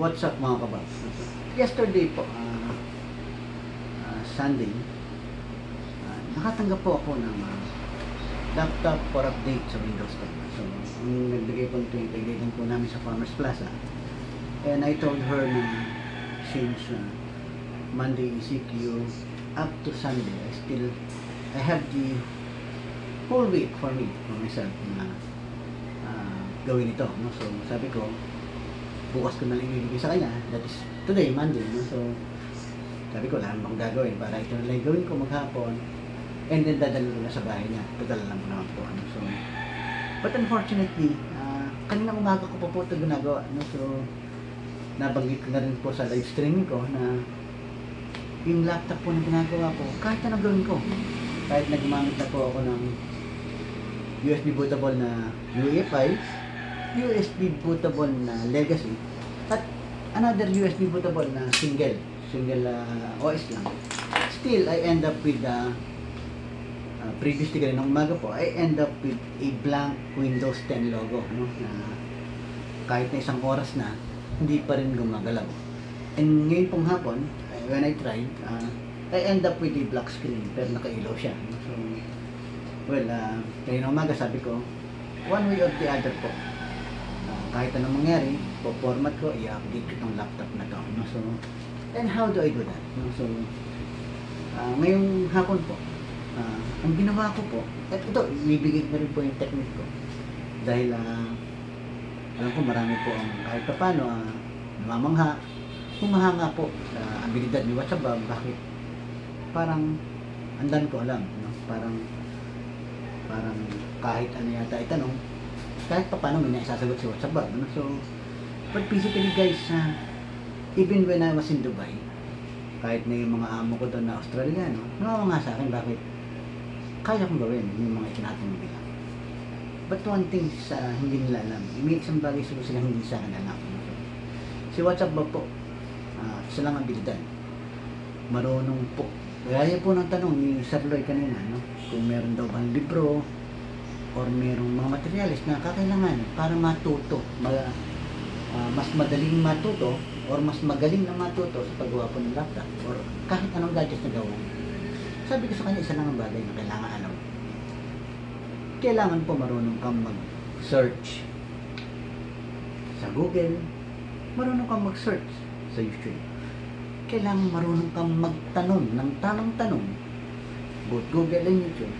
What's up mga kababs? Yesterday po, Sunday, nakatanggap po ako ng laptop for update sa Windows 10. So, ang nagbigay po ito yung kaibigan po namin sa Farmers Plaza. And I told her na since Monday ECQ up to Sunday, I have the whole week for myself na gawin ito. No? So, sabi ko, bukas ko na lang ibibigay sa kanya, that is today, Monday, no? So sabi ko, wala namang gagawin para ito na lang gawin ko maghapon, and then dadalo na sa bahay niya, padala lang ko naman po, ano? So, but unfortunately, kanina umaga ko po ito ginagawa, no? So nabanggit ko na rin po sa live streaming ko na yung laptop po na ginagawa ko, kahit na gawin ko, kahit na gumamit na po ako ng USB bootable na UEFI, USB bootable na legacy, at another USB bootable na single OS lang. Still, I end up with previously kanina ng umaga po, I end up with a blank Windows 10 logo, no? Na kahit na isang oras na, hindi pa rin gumagalaw. And ngayon pong hapon, when I tried, I end up with a black screen, pero nakailaw siya, no? So, well, kanina umaga sabi ko, one way or the other po, kahit anong mangyari, po-format ko, i-update ko itong laptop na to, no? So, and how do I do that? No? So, ngayong hapon po, ang ginawa ko po, at ito, ibibigay ko rin po yung technique ko. Dahil, alam ko marami po ang kahit pa paano, namamangha, humahanga po sa abilidad ni WhatsApp, bakit parang, andan ko alam, no? Parang kahit ano yata itanong, kahit pa paano may naisasagot si WhatsApp, no? So, but basically guys, even when I was in Dubai, kahit na yung mga amo ko doon na Australiano, namamanga sa akin bakit kaya kong gawin yung mga itinatong nila. But one thing hindi nila alam, may isang bagay siguro sila hindi sa akin alam. Si WhatsApp ba po, isa lang ang abilidad, marunong po. Kaya po ng tanong ni Sir Lloyd kanina, no? Kung meron daw bang libro or merong mga materialis na kakailangan para matuto, mas madaling matuto or mas magaling na matuto sa paggawa po ng laptop or kahit anong gadget na gawin. Sabi ko sa kanya, isa lang ang bagay na kailangan alam. Kailangan po marunong kang mag-search sa Google, marunong kang mag-search sa YouTube. Kailangan marunong kang magtanong ng tanong-tanong, both Google and YouTube,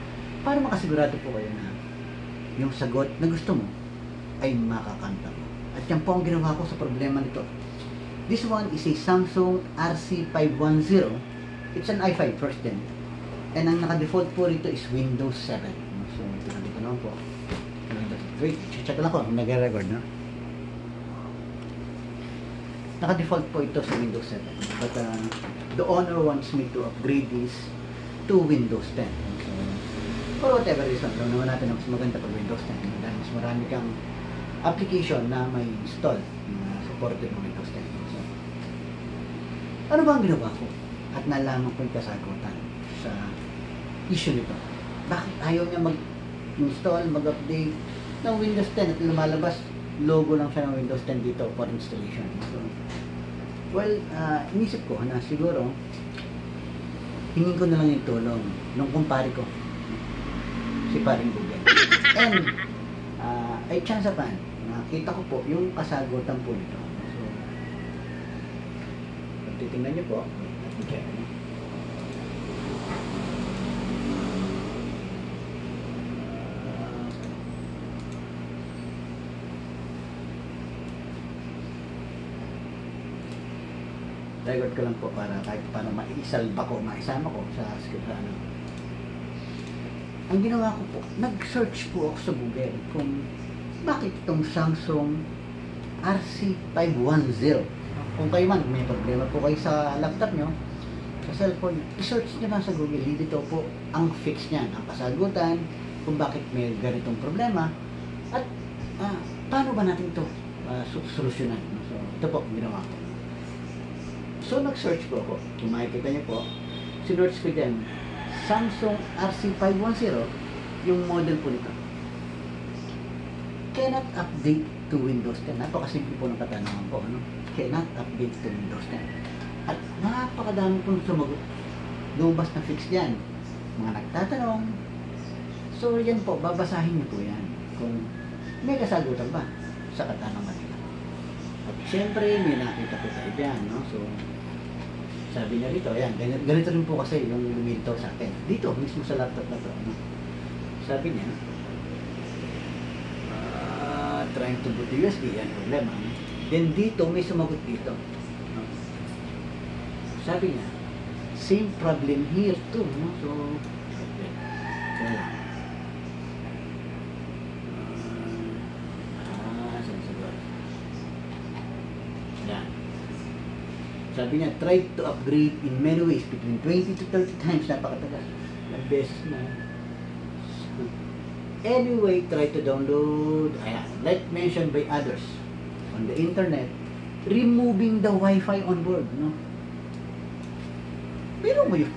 para makasigurado po kayo na yung sagot na gusto mo ay makakanta mo. At yan po ang ginawa ko sa problema nito. This one is a Samsung RC510. It's an i5 first gen. And ang naka-default po rito is Windows 7. So, dito naman po. Wait, check lang ko. Nag-record, no? Naka-default po ito sa Windows 7. But the owner wants me to upgrade this to Windows 10. So, for whatever reason, alam naman natin na mas maganda pag Windows 10. Dahil mas marami kang application na may install na supported ng Windows 10. So, ano ba ang ginawa ko? At nalaman ko yung kasagutan sa issue nito. Bakit ayaw niya mag-install, mag-update ng Windows 10 at lumalabas, logo lang siya ng Windows 10 dito for installation. So, well, inisip ko na siguro hingin ko na lang yung tulong nung kumpare ko, si paring Google. And ay chance upon, nakita ko po yung kasagutan po nito. So, titingnan niyo po. Okay. Record ko lang po para kahit paano maisalba ko, maisama ko sa ano. Ang ginawa ko po, nag-search po ako sa Google kung bakit itong Samsung RC510. Kung kayo man, may problema po kayo sa laptop nyo, sa cellphone, i-search nyo lang sa Google, dito po ang fix niyan, ang kasagutan, kung bakit may ganitong problema, at paano ba natin ito solusyonan. So, ito po, ginawa ko. So, nag-search po ako. Kung makikita niyo po, sinearch ko dyan, Samsung RC510, yung model po nito. Cannot update to Windows 10. Napakasimple po ng katanungan po. Ano? Cannot update to Windows 10. At napakadami pong sumagot. Lumabas na fix yan. Mga nagtatanong. So, yan po, babasahin niyo po yan. Kung may kasagutan ba sa katanungan nila. At syempre, may nakita po tayo dyan. No? So, sabi niya rito, ayan, ganito rin po kasi yung lumilitaw sa akin. Dito, mismo sa laptop na to. No? Sabi niya, trying to boot USB, yan problema. Then dito, may sumagot dito. No? Sabi niya, same problem here too. No? So, okay. Kaya lang. Sabi niya, try to upgrade in many ways, between 20 to 30 times, napakatagal. Ilang beses na. Anyway, try to download, like mentioned by others, on the internet, removing the Wi-Fi on board, no? Pero mo yun.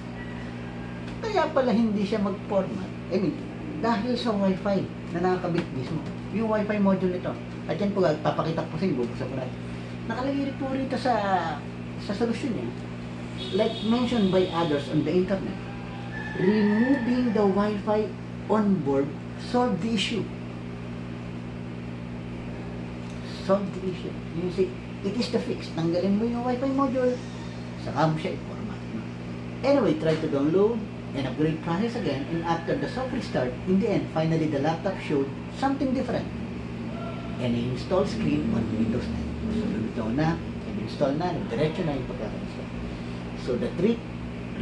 Kaya pala hindi siya mag-format. I mean, dahil sa Wi-Fi na nakakabit mismo. Yung Wi-Fi module nito. At yan po, papakita ko sa inyo, bubuksan ko na. Nakalagay po rito sa solusyon niya, like mentioned by others on the internet, removing the Wi-Fi on board solve the issue. Solve the issue. You see, it is the fix. Tanggalin mo yung Wi-Fi module, saka mo siya i-format. Anyway, try to download and upgrade process again, and after the soft restart, in the end, finally the laptop showed something different. Any install screen on Windows 10. So, lumitaw na, install na, diretso na yung pagkaka-install. So the trick,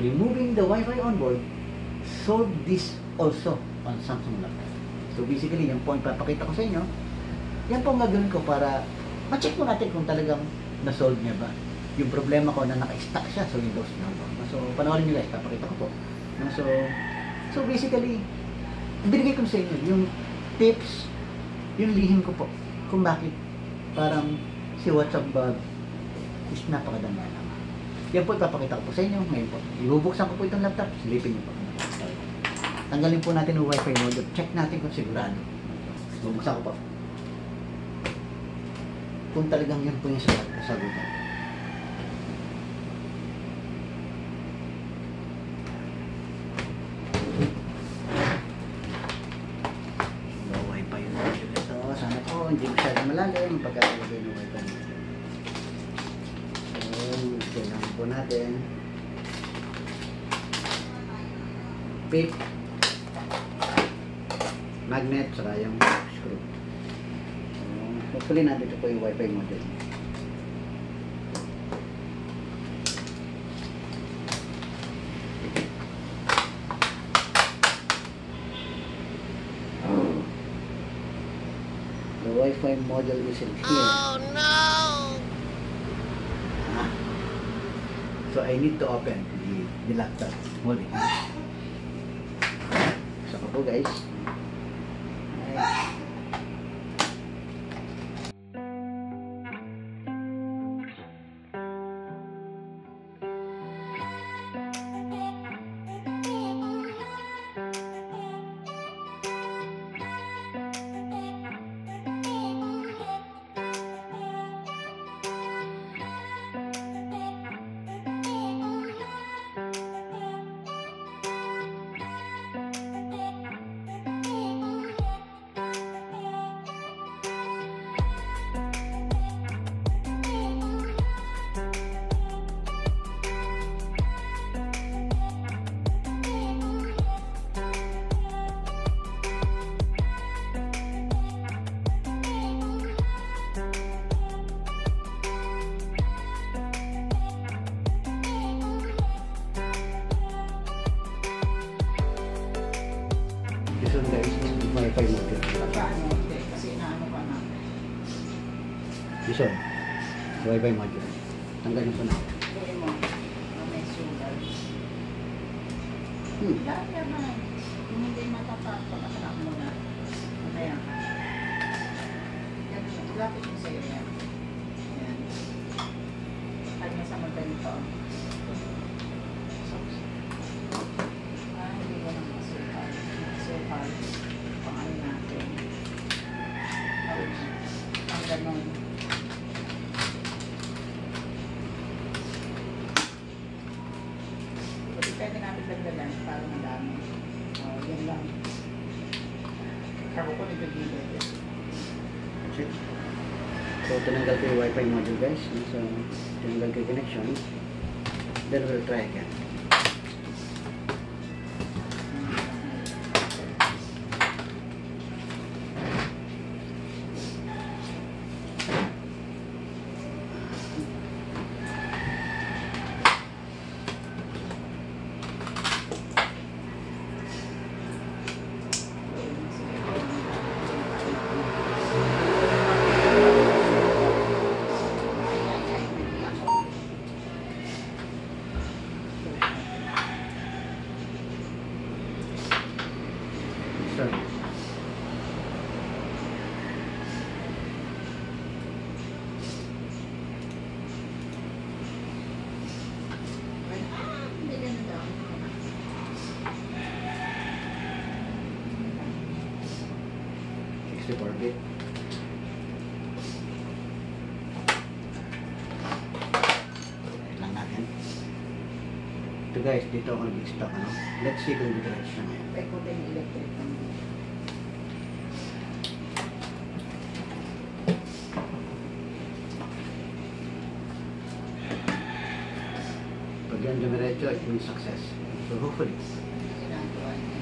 removing the Wi-Fi on board, solve this also on Samsung laptop. So basically, yan po ang papakita ko sa inyo. Yan po ang gagawin ko para ma-check mo natin kung talagang na-solve niya ba. Yung problema ko na naka-stack siya sa Windows. So panoorin nyo guys, papakita ko po. So basically, binigay ko sa inyo yung tips, yung lihim ko po, kung bakit parang si WhatsApp bug is napakadami na naman. Yan po ipapakita ko po sa inyo. Ngayon po, ibubuksan ko po itong laptop. Silipin niyo po. Tanggalin po natin yung Wi-Fi module. Check natin kung sigurado. Bubuksan ko po. Kung talagang yun po yung sagutan. No Wi-Fi module ito. Sana po hindi masyadong malalim pagkakalagay ng Wi-Fi module. Kailangan po natin pip, magnet, saka yung screw. Hopefully natin ito po yung Wi-Fi module. The Wi-Fi module is in here. Oh no! So I need to open the laptop. Hold it. So po guys. dissolve. Wi-Fi module. Tanggalin ko na. Buhay mo. May sugar. Lahat naman. Kung hindi matapapakasak mo na. Mamaya ka. Yan. Lapit mo sa'yo yan. Yan. Kanya sa magganito. Hindi ko nang masukal. Masukal. Pang ano natin. Ang ganon. Pwede natin dagdagan para madami. Yan lang. Ako ko nagagilid. That's it. So, tinanggal ko yung Wi-Fi module guys. So, tinanggal ko yung connection. Then we'll try again. Sir. Hindi ganun daw. 64 bit. Wait lang natin. Ito guys, dito ako nag-stock ano. Let's see kung diretso siya ngayon. Pwede ko din electric naman. Pag yan dumiretso, it means success. So hopefully, Ginagawa niya.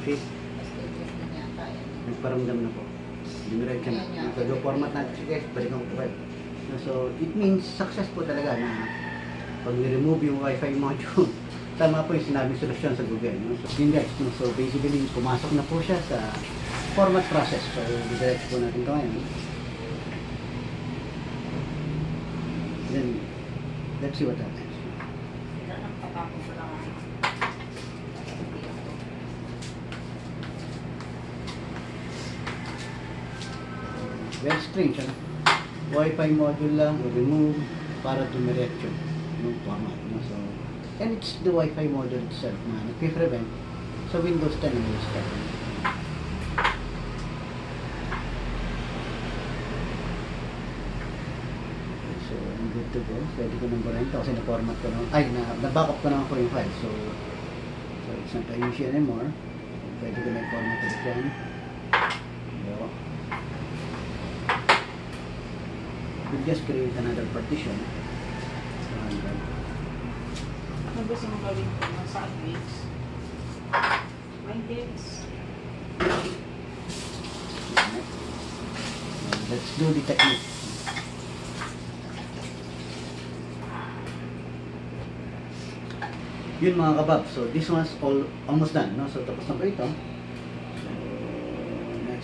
fit, Basta just na yata yan. nagparamdam na po. Dumiretso na. Ayan, So do format natin si guys, balikan ko po. So it means success po talaga na pag ni-remove yung Wi-Fi module, tama po yung sinabing solusyon sa Google. No? So yun guys, no? So basically pumasok na po siya sa format process. So diretso po natin ito ngayon. Then, let's see what happens. Sila ng patapos ko lang. Very strange, ano? Wi-Fi module lang, i-remove para dumiretso yung format. No? So, and it's the Wi-Fi module itself na nag-prevent sa Windows 10 and Windows 10. So, I'm good to go. Pwede ko nang burahin ito kasi na-format ko naman. Ay, na-backup ko naman po yung file. So it's not an issue anymore. Pwede ko na i-format ulit yan. So, we'll just create another partition. So, Ano gusto mo gawin ko? Saan gigs? My gigs. let's do the technique. Yun mga kabab. So this one's almost done. No? So tapos na po ito. So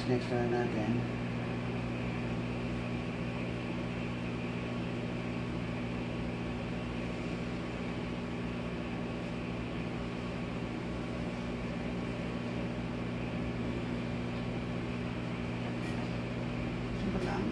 next na natin. Simple lang.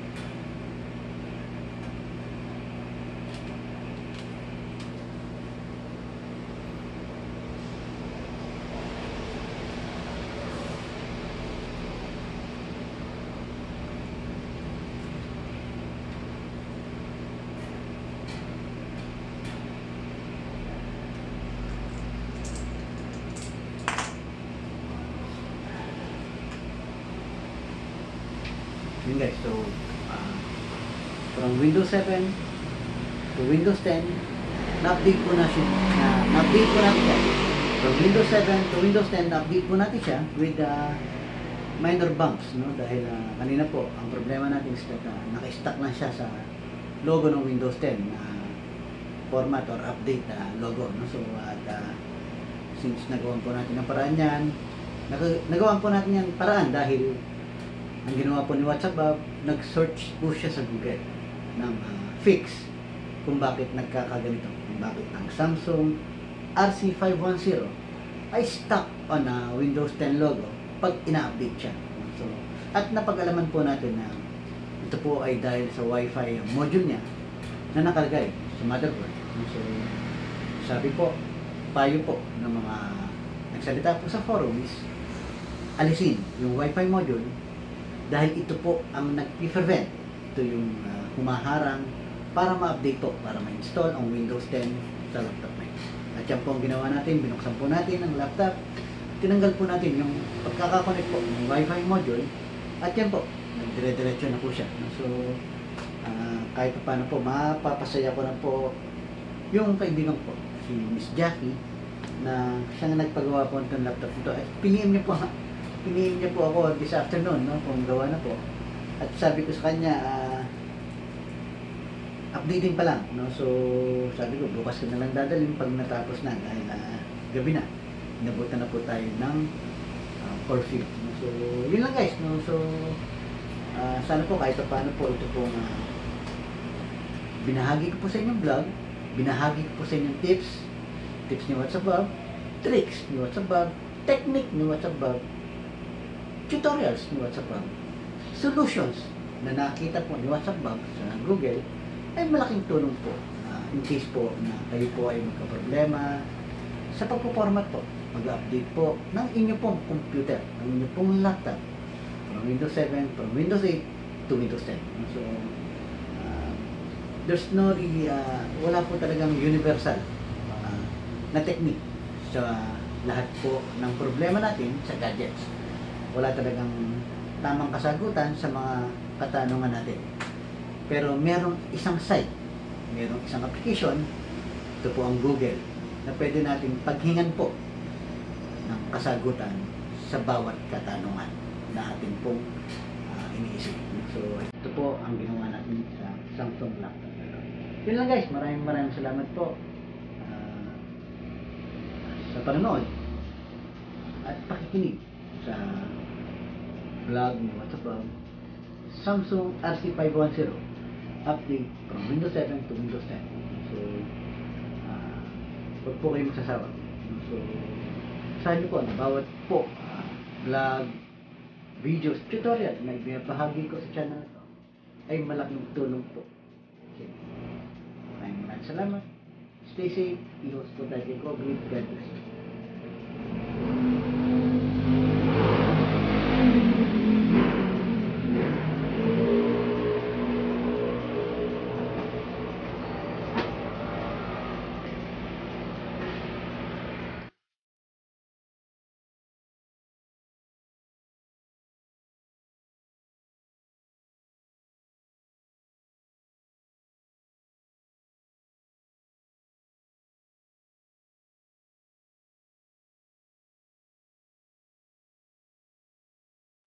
Yun guys, so from Windows 7 to Windows 10, na-update po na siya. Na-update po natin siya. From Windows 7 to Windows 10, na-update po natin siya with minor bumps, no? Dahil kanina po, ang problema natin is that naka-stuck na siya sa logo ng Windows 10 na format or update logo, no? So at since nagawan po natin ang paraan yan, nagawan po natin yan paraan dahil ang ginawa po ni WhatsApp Bob, nag-search po siya sa Google ng fix kung bakit nagkakaganito, kung bakit ang Samsung RC510 ay stuck on a Windows 10 logo pag ina-update siya. So, at napag-alaman po natin na ito po ay dahil sa Wi-Fi module niya na nakalagay sa motherboard. So, sabi po, payo po ng mga nagsalita po sa forum is alisin yung Wi-Fi module dahil ito po ang nag-prevent. Ito yung humaharang para ma-update po, para ma-install ang Windows 10 sa laptop na ito. At yan po ang ginawa natin, binuksan po natin ang laptop, tinanggal po natin yung pagkakakonect po ng Wi-Fi module, at yan po, nagdire-diretso na po siya. So, kahit pa paano po, mapapasaya ko na po yung kaibigan po, si Miss Jackie, na siya nga nagpagawa po ng laptop nito. At piliin niya po ako this afternoon, no, kung gawa na po. At sabi ko sa kanya, updating pa lang, no? So, sabi ko, bukas ko na lang dadalhin pag natapos na dahil gabi na. Inabutan na po tayo ng curfew. No? So, yun lang guys, no? So, sana po kahit paano po ito pong binahagi ko po sa inyong vlog, binahagi ko po sa inyong tips ni WhatsApp Bob, tricks ni WhatsApp Bob, technique ni WhatsApp Bob, tutorials ni WhatsApp Bob, solutions na nakita po ni WhatsApp Bob sa Google ay malaking tulong po in case po na kayo po ay magka-problema sa pagpo-format po, mag-update po ng inyo pong computer, ng inyo pong laptop from Windows 7, from Windows 8 to Windows 10. So, there's no really, wala po talagang universal na technique sa lahat po ng problema natin sa gadgets. Wala talagang tamang kasagutan sa mga katanungan natin. Pero merong isang site, merong isang application, ito po ang Google, na pwede natin paghingan po ng kasagutan sa bawat katanungan na atin pong iniisip. So, ito po ang ginawa natin sa Samsung laptop. Yun lang guys, maraming salamat po sa panonood at pakikinig sa vlog ni WhatsApp Bob, Samsung RC510 update from Windows 7 to Windows 10. So, huwag po kayo magsasawa. So, sabi ko na bawat po vlog, videos, tutorial na ibinabahagi ko sa channel ito ay malaking tulong po. Okay. Maraming salamat. Stay safe. Iwas po tayo kay COVID. God bless you.